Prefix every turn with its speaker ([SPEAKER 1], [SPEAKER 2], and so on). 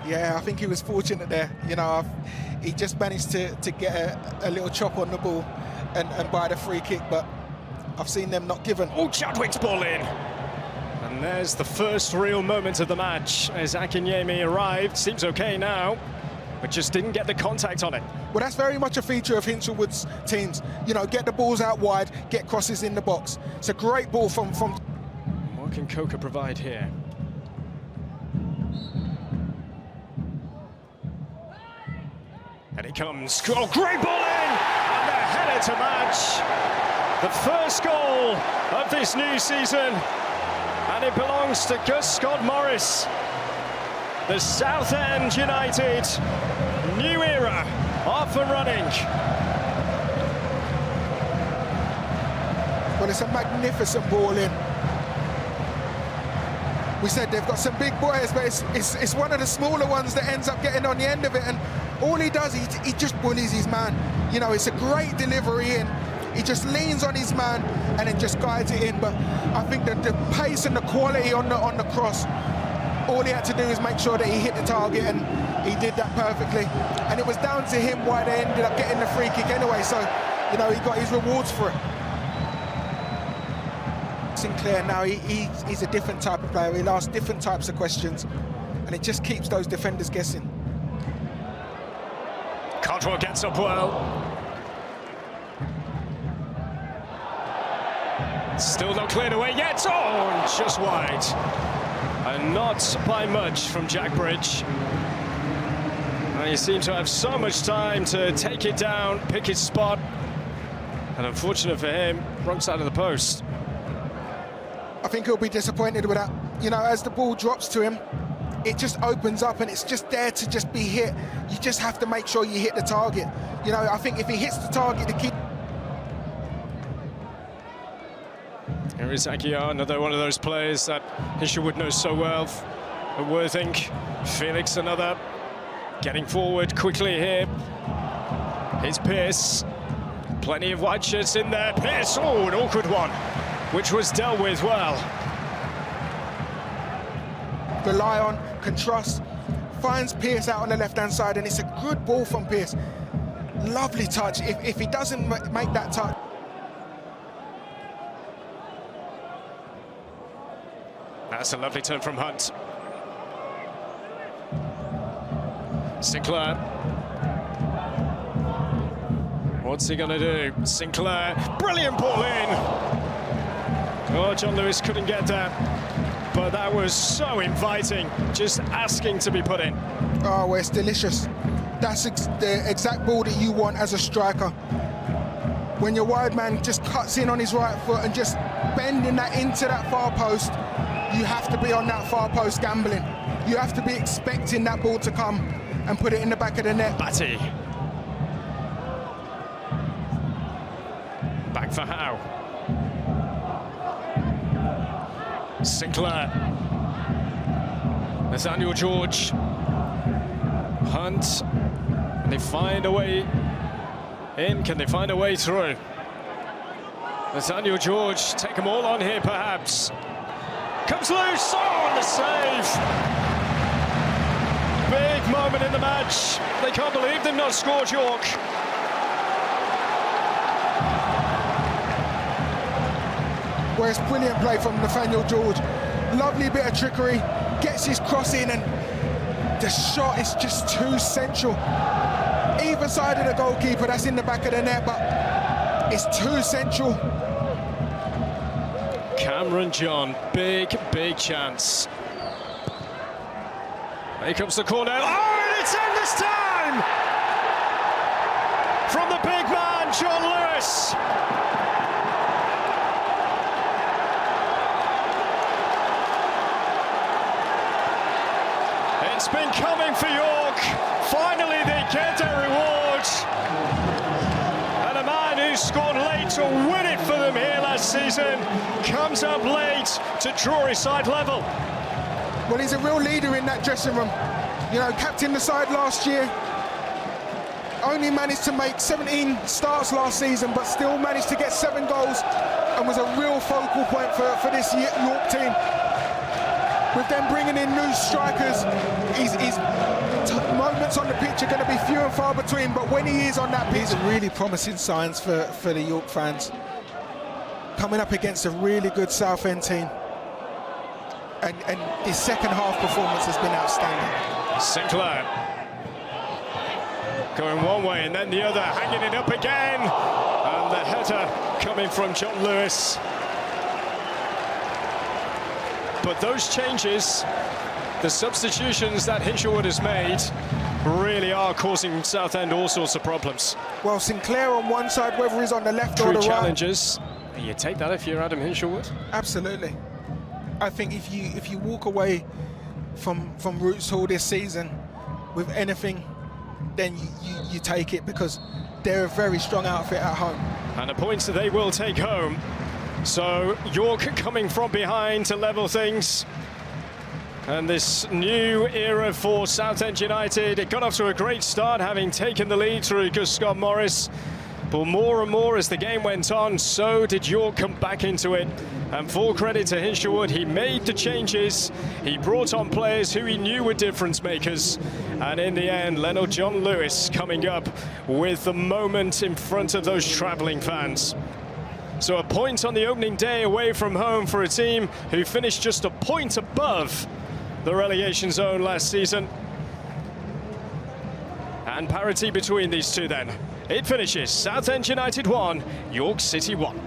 [SPEAKER 1] Yeah, I think he was fortunate there. You know, he just managed to get a little chop on the ball and buy the free kick, but I've seen them not given.
[SPEAKER 2] Oh, Chadwick's ball in. And there's the first real moment of the match as Akinyemi arrived. Seems okay now, but just didn't get the contact on it.
[SPEAKER 1] Well, that's very much a feature of Hinchelwood's teams. You know, get the balls out wide, get crosses in the box. It's a great ball from...
[SPEAKER 2] What can Coker provide here? And it comes. Oh, great ball in! And a header to match. The first goal of this new season. And it belongs to Gus Scott-Morris. The Southend United new era off and running.
[SPEAKER 1] Well, it's a magnificent ball in. We said they've got some big boys, but it's one of the smaller ones that ends up getting on the end of it, and all he does, he just bullies his man. You know, it's a great delivery, and he just leans on his man and then just guides it in. But I think that the pace and the quality on the cross, all he had to do is make sure that he hit the target, and he did that perfectly. And it was down to him why they ended up getting the free kick anyway, so, you know, he got his rewards for it. Sinclair now, he's a different type of player. He'll ask different types of questions, and it just keeps those defenders guessing.
[SPEAKER 2] Caldwell gets up well. Still not cleared away yet. Oh, just wide. And not by much from Jack Bridge. And he seemed to have so much time to take it down, pick his spot. And unfortunate for him, wrong side of the post.
[SPEAKER 1] I think he'll be disappointed with that. You know, as the ball drops to him, it just opens up and it's just there to just be hit. You just have to make sure you hit the target. You know, I think if he hits the target, the keep.
[SPEAKER 2] Here is Aguiar, another one of those players that Hinchelwood knows so well. Worthing, Felix, another. Getting forward quickly here. Here's Pearce. Plenty of white shirts in there. Pearce, oh, an awkward one, which was dealt with well.
[SPEAKER 1] Rely on, can trust, finds Pearce out on the left-hand side, and it's a good ball from Pearce. Lovely touch. If he doesn't make that touch.
[SPEAKER 2] That's a lovely turn from Hunt. Sinclair. What's he gonna do? Sinclair, brilliant ball in. Oh, John Lewis couldn't get that, but that was so inviting, just asking to be put in.
[SPEAKER 1] Oh, well, it's delicious. That's the exact ball that you want as a striker. When your wide man just cuts in on his right foot and just bending that into that far post, you have to be on that far post gambling. You have to be expecting that ball to come and put it in the back of the net.
[SPEAKER 2] Batty. Back for Howe. Sinclair. Nathaniel George. Hunt. Can they find a way in? Can they find a way through? Nathaniel George, take them all on here perhaps. Comes loose, oh, and the save! Big moment in the match. They can't believe they've not scored, York.
[SPEAKER 1] Well, it's brilliant play from Nathaniel George. Lovely bit of trickery, gets his cross in, and the shot is just too central. Either side of the goalkeeper, that's in the back of the net, but it's too central.
[SPEAKER 2] Cameron John, big chance. Here comes the corner. Oh, and it's in this time! From the big man, John Lewis. It's been coming for York. Finally, they get their reward. And a man who scored late to win it for them here last season comes up late to draw his side level.
[SPEAKER 1] Well, he's a real leader in that dressing room. You know, captained the side last year. Only managed to make 17 starts last season, but still managed to get 7 goals and was a real focal point for this York team. With them bringing in new strikers, he's moments on the pitch are going to be few and far between, but when he is on that pitch, these are really promising signs for the York fans. Coming up against a really good Southend team. And his second half performance has been outstanding.
[SPEAKER 2] Sinclair going one way and then the other, hanging it up again. And the header coming from John Lewis. But those changes, the substitutions that Hinshelwood has made, really are causing Southend all sorts of problems.
[SPEAKER 1] Well, Sinclair on one side, whether he's on the left or the right.
[SPEAKER 2] Challenges. You take that if you're Adam Hinshelwood?
[SPEAKER 1] Absolutely. I think if you walk away from Roots Hall this season with anything, then you take it, because they're a very strong outfit at home.
[SPEAKER 2] And the points that they will take home. So York coming from behind to level things. And this new era for Southend United, it got off to a great start, having taken the lead through Gus Scott Morris. But more and more as the game went on, so did York come back into it. And full credit to Hinshelwood, he made the changes. He brought on players who he knew were difference makers. And in the end, Leonard John Lewis coming up with the moment in front of those travelling fans. So a point on the opening day away from home for a team who finished just a point above the relegation zone last season. And parity between these two then. It finishes Southend United 1, York City 1.